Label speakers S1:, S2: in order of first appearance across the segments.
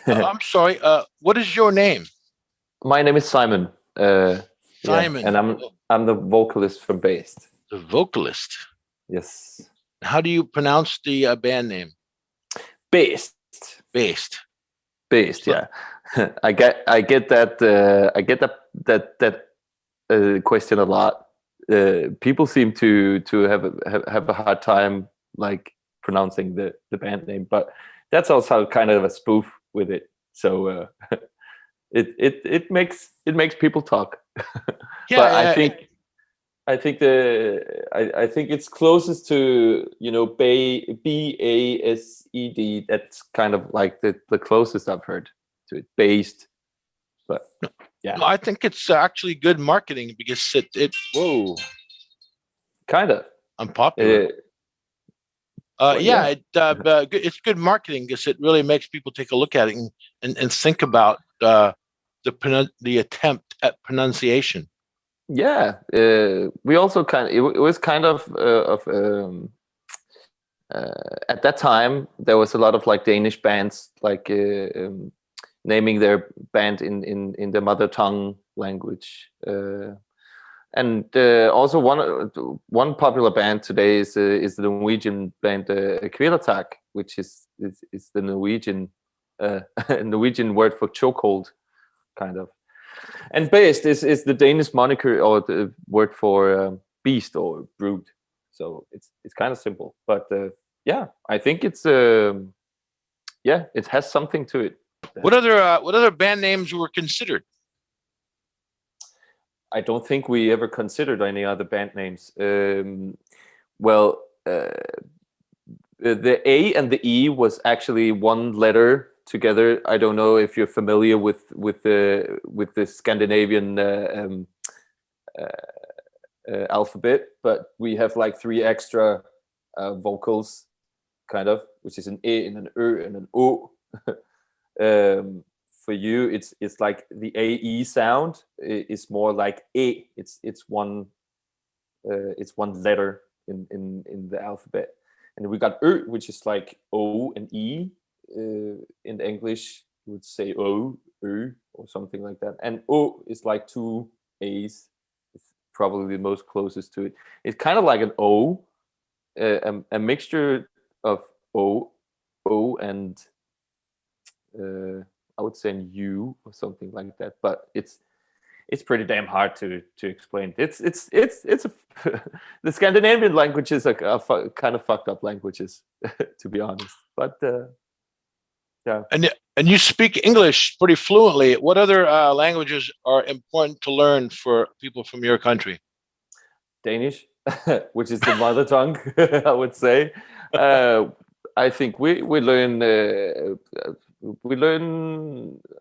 S1: I'm sorry. What is your name?
S2: My name is Simon. Yeah,
S1: Simon.
S2: and I'm the vocalist from BAEST.
S1: The vocalist.
S2: Yes.
S1: How do you pronounce the band name?
S2: BAEST.
S1: BAEST.
S2: BAEST. Yeah. I get that question a lot. People seem to have a hard time like pronouncing the band name, but that's also kind of a spoof with it. So it makes people talk.
S1: Yeah,
S2: But
S1: yeah.
S2: I think I think it's closest to BASED. That's kind of like the closest I've heard to it. BASED. But yeah,
S1: No, I think it's actually good marketing because it whoa,
S2: kind of.
S1: unpopular.
S2: Well,
S1: Yeah,
S2: yeah,
S1: it's good marketing because it really makes people take a look at it and think about the attempt at pronunciation.
S2: yeah. We also it was kind of at that time there was a lot of like Danish bands like naming their band in their mother tongue language. And also one popular band today is the Norwegian band Kvelertak, which is the Norwegian Norwegian word for chokehold, kind of. And BAEST is the Danish moniker or the word for beast or brute. So it's kind of simple, but yeah, I think it's yeah, it has something to it.
S1: What other band names were considered?
S2: I don't think we ever considered any other band names. Well, the A and the E was actually one letter together. I don't know if you're familiar with the Scandinavian alphabet, but we have like three extra vocals, kind of, which is an E and an Ö and an O. For you, it's like the AE sound is more like E. It's one letter in the alphabet, and we got Ö, which is like O and E. In English, you would say O, Ö, or something like that. And O is like two A's. It's probably the most closest to it. It's kind of like an O, a mixture of O and I would say an U or something like that. But it's pretty damn hard to explain. It's a the Scandinavian languages are kind of fucked up languages, to be honest. But yeah.
S1: And you speak English pretty fluently. What other languages are important to learn for people from your country?
S2: Danish, which is the mother tongue, I would say. I think we learn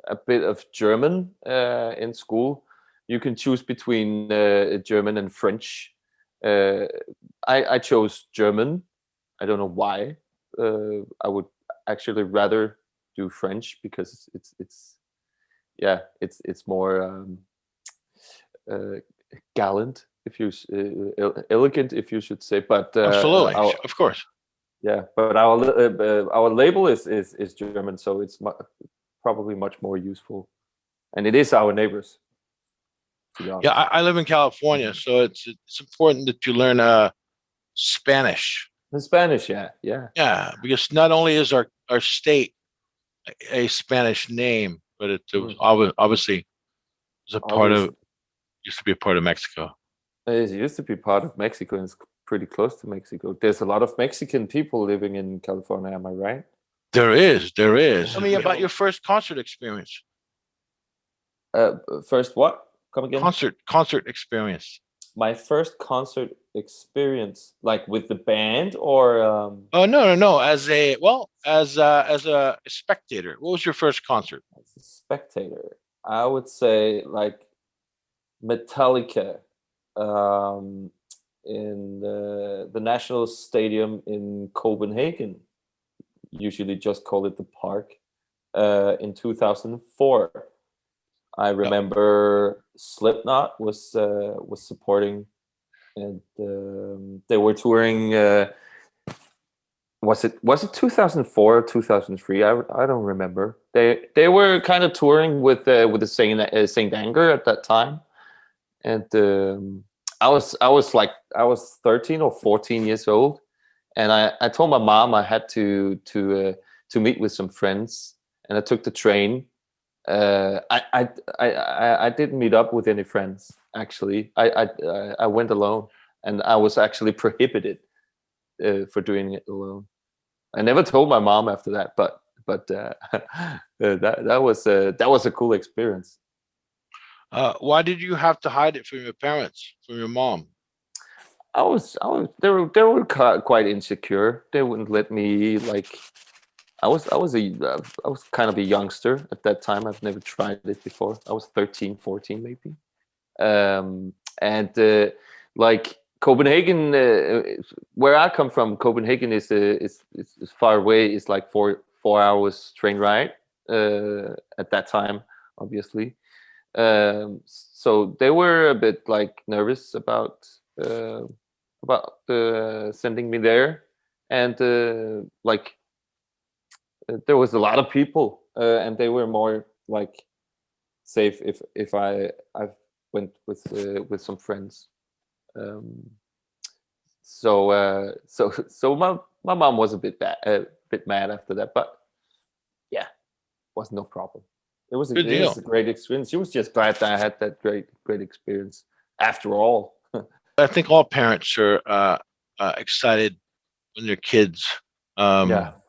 S2: a bit of German in school. You can choose between German and French. I chose German. I don't know why. I would actually rather do French because it's yeah, it's more uh, gallant, if you elegant, if you should say. But
S1: Absolutely, of course.
S2: yeah, but our label is German, so it's probably much more useful, and it is our neighbors. To be honest.
S1: Yeah, I live in California, so it's important that you learn Spanish.
S2: In Spanish, yeah, yeah.
S1: Yeah, because not only is our state a Spanish name, but it was obviously was a part of
S2: Obviously,
S1: used to be a part of Mexico.
S2: it used to be part of Mexico, and it's pretty close to Mexico. There's a lot of Mexican people living in California. Am I right?
S1: There is, there is. Tell
S2: Yeah.
S1: me about your first concert experience.
S2: First, what? Come again?
S1: Concert experience.
S2: My first concert experience, like with the band, or
S1: Oh no. As a spectator, what was your first concert?
S2: as a spectator, I would say like Metallica, um, in the National Stadium in Copenhagen. Usually just call it the Park. In 2004, I
S1: Yeah.
S2: remember Slipknot was supporting, and they were touring was it 2004 or 2003? I don't remember. They were kind of touring with the Saint Anger at that time, and I was 13 or 14 years old, and I told my mom I had to meet with some friends, and I took the train. I didn't meet up with any friends actually. I went alone, and I was actually prohibited for doing it alone. I never told my mom after that, but that was a cool experience.
S1: Why did you have to hide it from your parents, from your mom?
S2: They were quite insecure. They wouldn't let me like. I was kind of a youngster at that time. I've never tried it before. I was 13, 14 maybe. And like Copenhagen, where I come from, Copenhagen is far away. It's like 4 hours train ride at that time, obviously. So they were a bit like nervous about sending me there, and like there was a lot of people, and they were more like safe if I went with some friends. So my mom was a bit mad after that, but yeah, was no problem. It was a great experience. She was just glad that I had that great experience after all.
S1: I think all parents are excited when their kids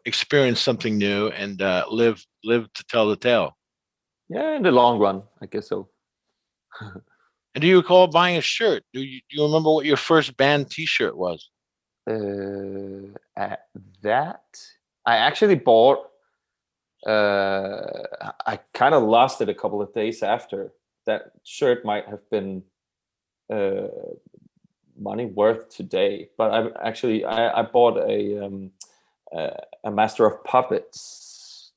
S1: experience something new and live to tell the tale.
S2: Yeah, in the long run, I guess so.
S1: And do you recall buying a shirt? Do you remember what your first band T-shirt was?
S2: At that, I actually bought. I kind of lost it a couple of days after. That shirt might have been money worth today, but I bought a Master of Puppets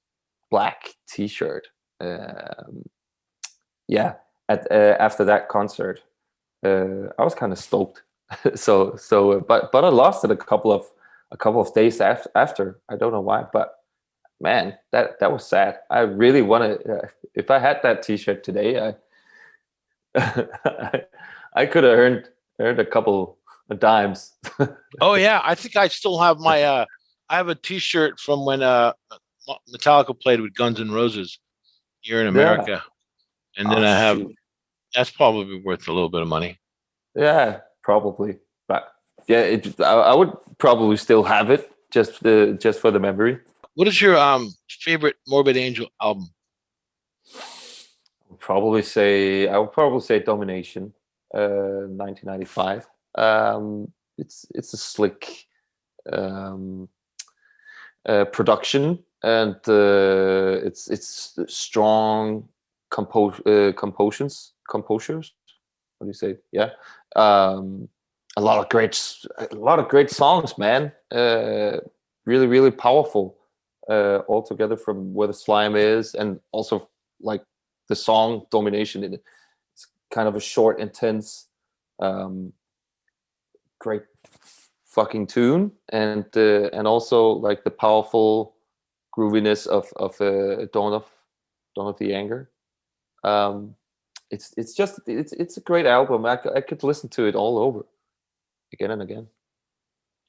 S2: black T-shirt. Yeah, after that concert, I was kind of stoked. But I lost it a couple of days after. I don't know why, but man, that was sad. I really wanted. If I had that T-shirt today, I could have earned a couple of dimes.
S1: Oh yeah, I think I still have my. I have a T-shirt from when Metallica played with Guns N' Roses here in America, and then I have. Shoot. That's probably worth a little bit of money.
S2: Yeah, probably. But yeah, I would probably still have it just for the memory.
S1: What is your favorite Morbid Angel album?
S2: I would probably say Domination, 1995. It's a slick production, and it's strong composures. What do you say? Yeah, a lot of great songs, man. Really powerful. All together, from Where the Slime Is, and also like the song Domination. It's kind of a short, intense, great fucking tune, and also like the powerful grooviness of Dawn of the Anger. It's a great album. I could listen to it all over again and again.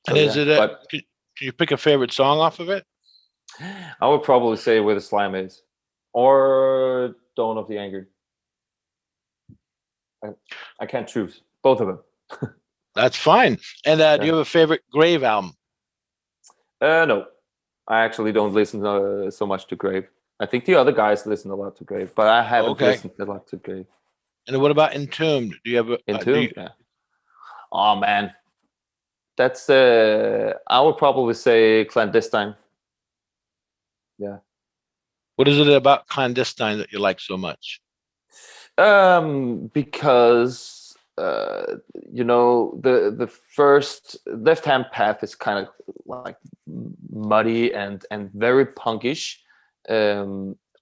S1: So, and is it? Can you pick a favorite song off of it?
S2: I would probably say Where the Slime Is, or Dawn of the Anger. I can't choose. Both of them.
S1: That's fine. And do you have a favorite Grave album?
S2: No, I actually don't listen so much to Grave. I think the other guys listen a lot to Grave, but I haven't listened a lot to Grave.
S1: And what about Entombed? Do you have
S2: Entombed? Yeah. Oh man, that's I would probably say Clandestine. Yeah.
S1: What is it about Clandestine that you like so much?
S2: Because the first Left Hand Path is kind of like muddy and very punkish.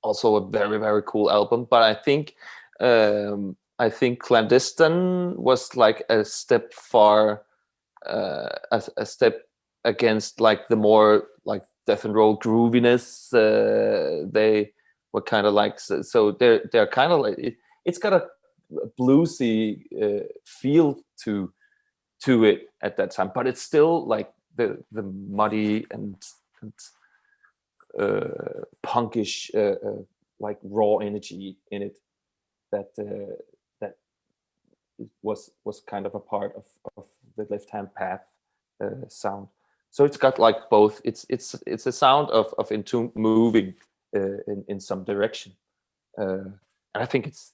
S2: Also a very, very cool album, but I think Clandestine was like a step against like the more like death and roll grooviness. They were kind of like so they're kind of like it's got a bluesy feel to it at that time, but it's still like the muddy and punkish like raw energy in it that that was kind of a part of the Left Hand Path sound. So it's got like both. It's a sound of Entombed moving in some direction, and I think it's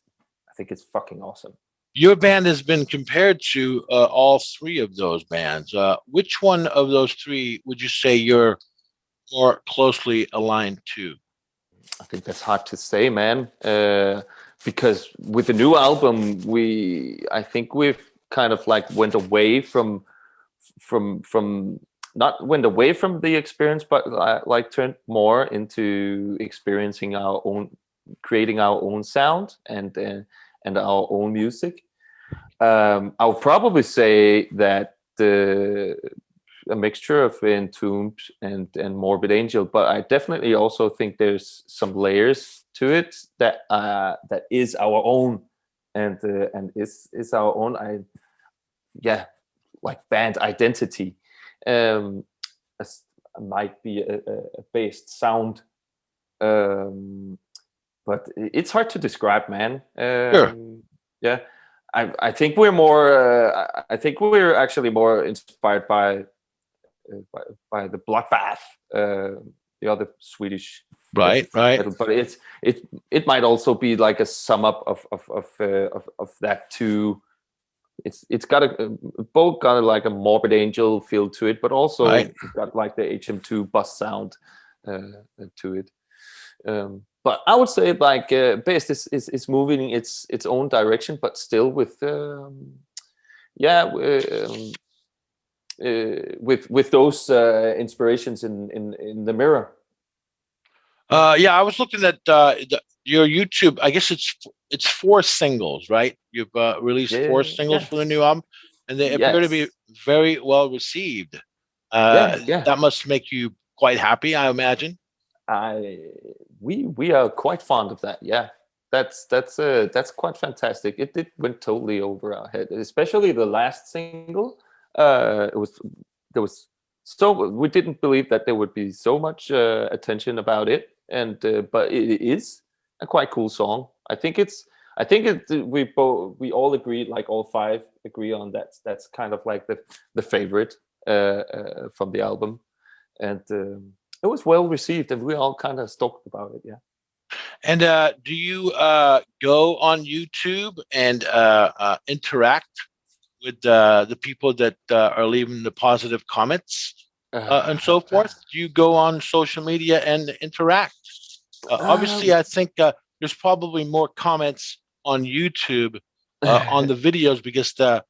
S2: fucking awesome.
S1: Your band has been compared to all three of those bands. Which one of those three would you say you're more closely aligned to?
S2: I think that's hard to say, man. Because with the new album, I think we've kind of like went away from not went away from the experience, but like turned more into experiencing our own, creating our own sound and our own music. I'll probably say that a mixture of Entombed and Morbid Angel, but I definitely also think there's some layers to it that is our own and is our own like band identity. Might be a BAEST sound, but it's hard to describe, man.
S1: Sure.
S2: Yeah, I think we're more. I think we're actually more inspired by the Bloodbath, the other Swedish
S1: Right.
S2: metal, but it might also be like a sum up of that too. It's got both got like a Morbid Angel feel to it, but also it's got like the HM2 bus sound to it. But I would say like BAEST is moving its own direction, but still with with those inspirations in the mirror.
S1: Yeah, I was looking at your YouTube. I guess it's 4 singles, right? You've released 4 singles for the new album, and they appear to be very well received. That must make you quite happy, I imagine.
S2: We are quite fond of that. Yeah, that's quite fantastic. It went totally over our head, especially the last single. There was so we didn't believe that there would be so much attention about it, and but it is a quite cool song. I think we all agreed, like all 5 agree on that. That's kind of like the favorite from the album, and it was well received, and we all kind of stoked about it. Yeah.
S1: And do you go on YouTube and interact with the people that are leaving the positive comments and so forth? Do you go on social media and interact? Obviously, I think there's probably more comments on YouTube on the videos because the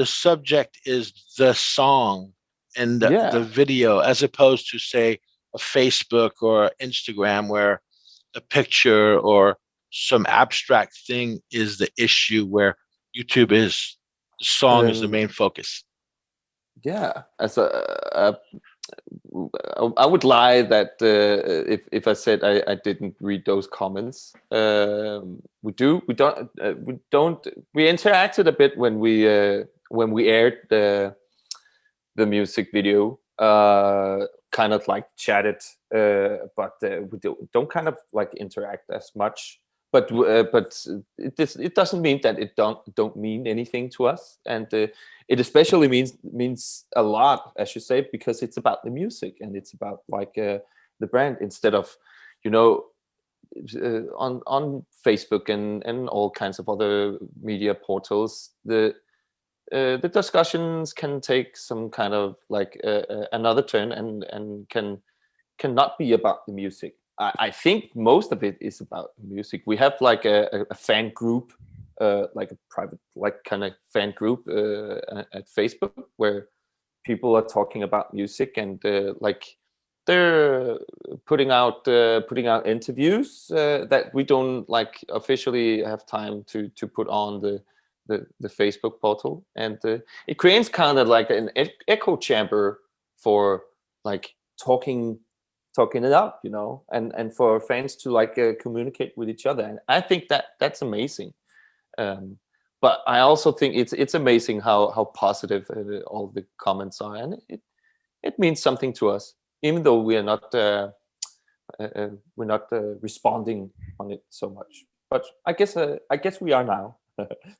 S1: subject is the song and the video, as opposed to say a Facebook or Instagram where a picture or some abstract thing is the issue, where YouTube is the song is the main focus.
S2: Yeah, as I would lie that if I said I didn't read those comments. We interacted a bit when we aired the music video. Kind of like chatted, but we don't kind of like interact as much. But it doesn't mean that it don't mean anything to us, and it especially means a lot, as you say, because it's about the music and it's about like the brand, instead of on Facebook and all kinds of other media portals. The discussions can take some kind of like another turn and cannot be about the music. I think most of it is about music. We have like a fan group, like a private, like kind of fan group at Facebook, where people are talking about music, and like they're putting out interviews that we don't like officially have time to put on the Facebook portal, and it creates kind of like an echo chamber for like talking it up, you know, and for fans to like communicate with each other. And I think that's amazing. But I also think it's amazing how positive all the comments are, and it means something to us, even though we're not responding on it so much. But I guess we are now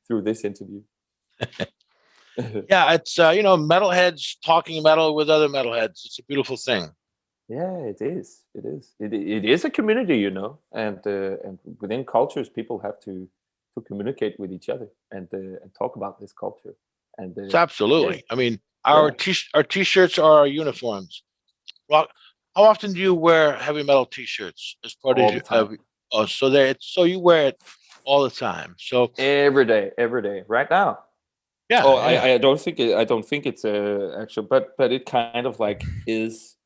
S2: through this interview.
S1: Yeah, it's metalheads talking metal with other metalheads. It's a beautiful thing.
S2: Yeah, it is. It is a community, you know, and within cultures, people have to communicate with each other and talk about this culture. And
S1: It's absolutely.
S2: yeah,
S1: I mean, our t-shirts are our uniforms. Well, how often do you wear heavy metal t-shirts as part
S2: all
S1: of
S2: the time.
S1: oh, so you wear it all the time. So
S2: every day, right now.
S1: yeah,
S2: Oh,
S1: yeah.
S2: I don't think it's actual, but it kind of like is.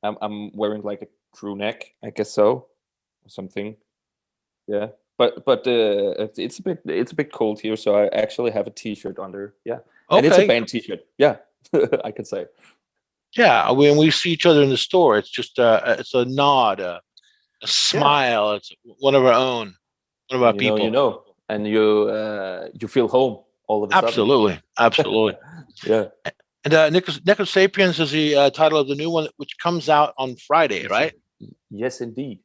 S2: I'm wearing like a crew neck, I guess so, or something. Yeah, but it's a bit cold here, so I actually have a t-shirt under. Yeah, and it's a
S1: Okay.
S2: band t-shirt. Yeah, I can say.
S1: Yeah, when we see each other in the store, it's just it's a nod, a smile. It's one of our own, one of our people.
S2: And you feel home all of a sudden.
S1: Absolutely, absolutely.
S2: Yeah.
S1: And Necro Sapiens is the title of the new one, which comes out on Friday, right?
S2: Yes, indeed.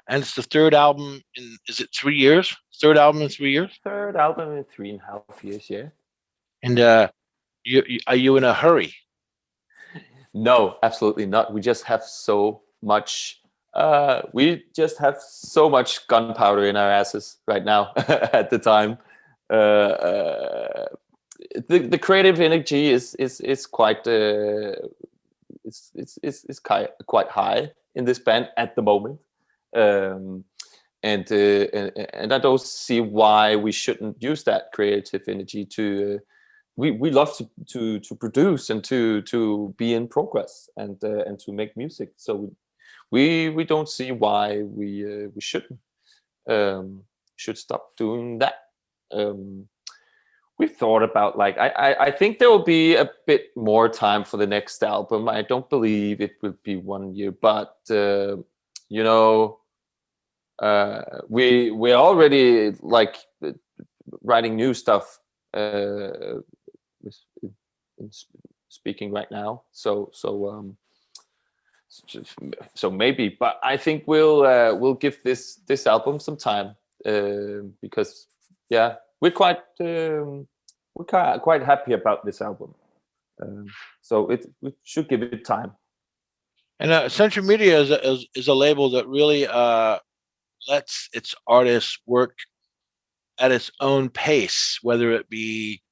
S1: And it's the third album in, is it 3 years? Third album in 3 years?
S2: Third album in 3.5 years, yeah.
S1: And are you in a hurry?
S2: No, absolutely not. We just have so much gunpowder in our asses right now at the time. The creative energy is quite it's quite high in this band at the moment. And I don't see why we shouldn't use that creative energy to we love to produce and to be in progress and to make music. So we don't see why we shouldn't should stop doing that. We thought about like I think there will be a bit more time for the next album. I don't believe it will be 1 year, but you know, we're already like writing new stuff in speaking right now. So maybe, but I think we'll give this album some time because yeah, we're quite happy about this album. So we should give it time.
S1: And Century Media is a label that really lets its artists work at its own pace, whether it be,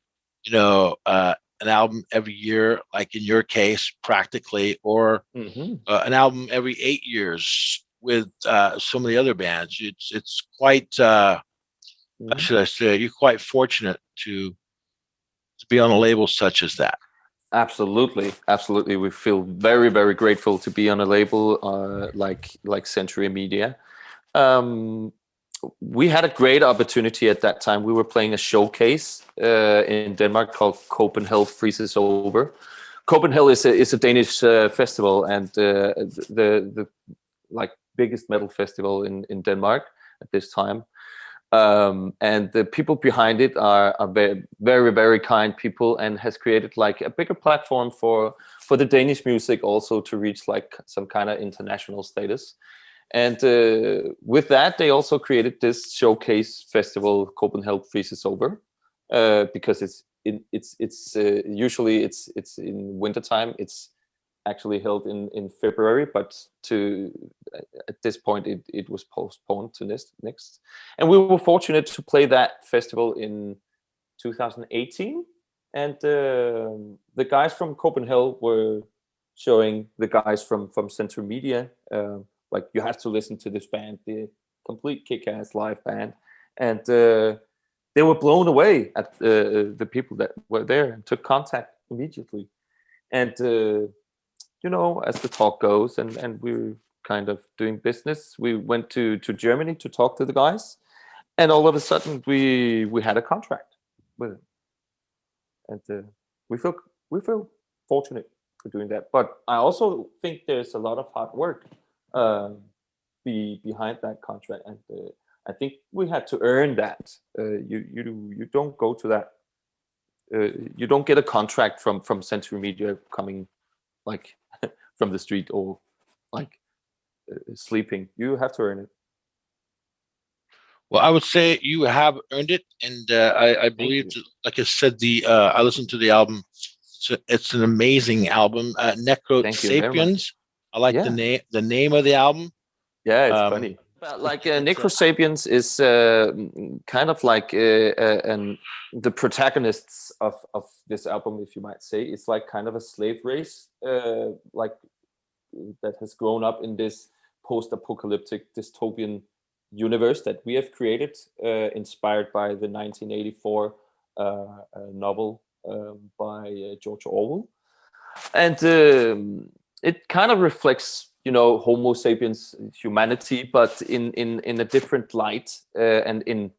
S1: an album every year, like in your case, practically, or an album every 8 years with some of the other bands. It's quite, how should I say, you're quite fortunate to be on a label such as that.
S2: Absolutely. We feel very, very grateful to be on a label like Century Media. We had a great opportunity at that time. We were playing a showcase in Denmark called Copenhagen Freezes Over. Copenhagen is a Danish festival and the like biggest metal festival in Denmark at this time. And the people behind it are very, very, very kind people, and has created like a bigger platform for the Danish music also to reach like some kind of international status. And with that, they also created this showcase festival, Copenhagen Freezes Over, because it's usually it's in wintertime. It's actually held in February, but at this point it was postponed to next. And we were fortunate to play that festival in 2018, and the guys from Copenhagen were showing the guys from Central Media like, you have to listen to this band, the complete kick-ass live band, and they were blown away at the people that were there and took contact immediately. And as the talk goes, and we were kind of doing business, we went to Germany to talk to the guys, and all of a sudden we had a contract with them, and we feel fortunate doing that. But I also think there's a lot of hard work behind that contract, and I think we had to earn that. You don't go to that. You don't get a contract from Century Media coming like from the street or like sleeping. You have to earn it.
S1: Well, I would say you have earned it, and I believe, like I said, I listened to the album. It's an amazing album. Necro Sapiens. I like the name of the album.
S2: Yeah, it's funny. Like Necro Sapiens is kind of like the protagonists of this album, if you might say. It's like kind of a slave race, like that has grown up in this post-apocalyptic dystopian universe that we have created, inspired by the 1984 novel by George Orwell, and it kind of reflects, Homo sapiens humanity, but in a different light, and in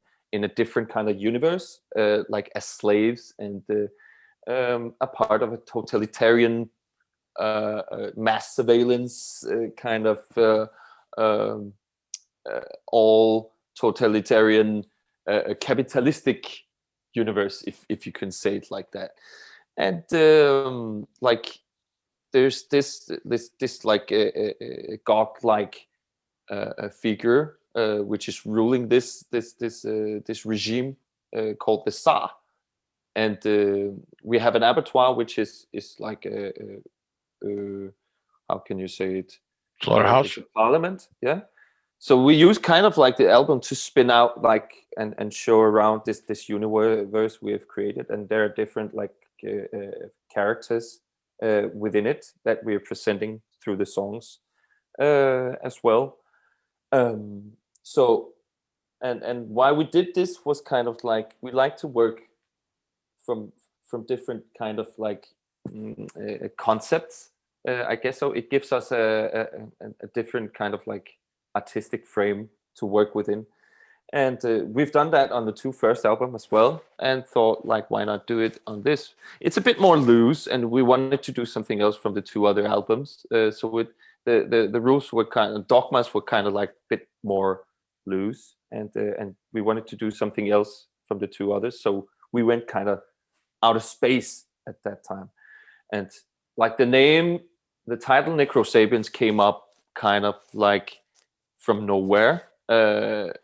S2: a different kind of universe, like as slaves and a part of a totalitarian mass surveillance kind of all totalitarian capitalistic universe, if you can say it like that. And like there's this like a god-like figure which is ruling this regime called the Tsar, and we have an abattoir which is like a how can you say it,
S1: slaughterhouse,
S2: parliament. Yeah. So we use kind of like the album to spin out like and show around this universe we have created, and there are different like characters within it that we are presenting through the songs as well. So and why we did this was kind of like we like to work from different kind of like concepts, I guess. So it gives us a different kind of like artistic frame to work within, and we've done that on the two first album as well, and thought like, why not do it on this? It's a bit more loose, and we wanted to do something else from the two other albums, so with the rules were kind of, dogmas were kind of like a bit more loose, and we wanted to do something else from the two others, so we went kind of out of space at that time. And like the title Necro Sapiens came up kind of like from nowhere. The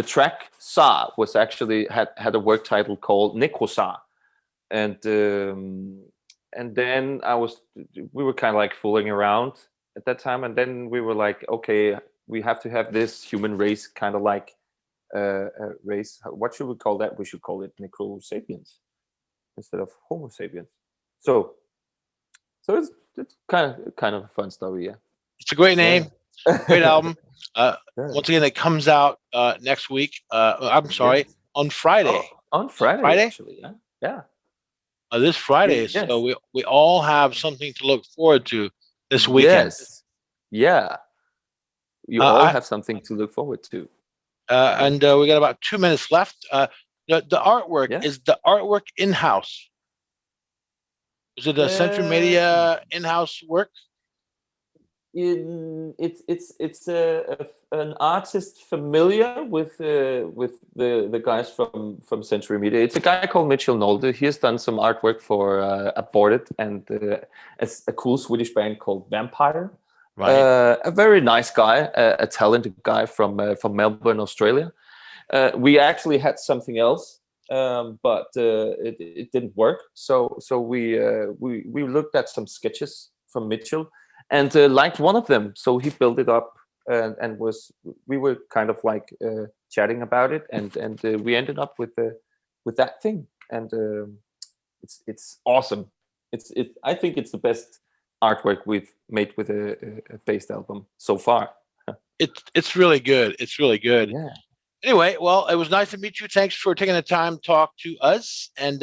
S2: track Sa was actually had a work title called Necro Sa, and then we were kind of like fooling around at that time, and then we were like, okay, we have to have this human race kind of like race. What should we call that? We should call it Necro Sapiens instead of Homo Sapiens. So it's kind of a fun story. Yeah,
S1: it's a great name. Great album. Once again, it comes out next week. I'm sorry, on Friday.
S2: On Friday, actually. Yeah.
S1: This Friday. Yes. So we all have something to look forward to this weekend.
S2: Yes. Yeah. You all have something to look forward to.
S1: And we got about 2 minutes left. The artwork, is the artwork in-house? Is it a Century Media in-house work?
S2: It's an artist familiar with the guys from Century Media. It's a guy called Mitchell Nolde. He has done some artwork for Aborted and a cool Swedish band called Vampire. Right. A very nice guy, a talented guy from Melbourne, Australia. We actually had something else, but it didn't work. So we looked at some sketches from Mitchell and liked one of them. So he built it up and we were kind of like chatting about it, and we ended up with that thing, and it's awesome. I think it's the best artwork we've made with a BAEST album so far.
S1: It's really good. It's really good.
S2: Yeah.
S1: Anyway, well, it was nice to meet you. Thanks for taking the time to talk to us, and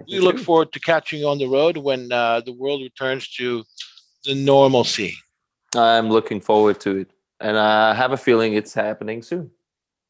S1: we look forward to catching you on the road when the world returns to the normalcy.
S2: I'm looking forward to it, and I have a feeling it's happening soon.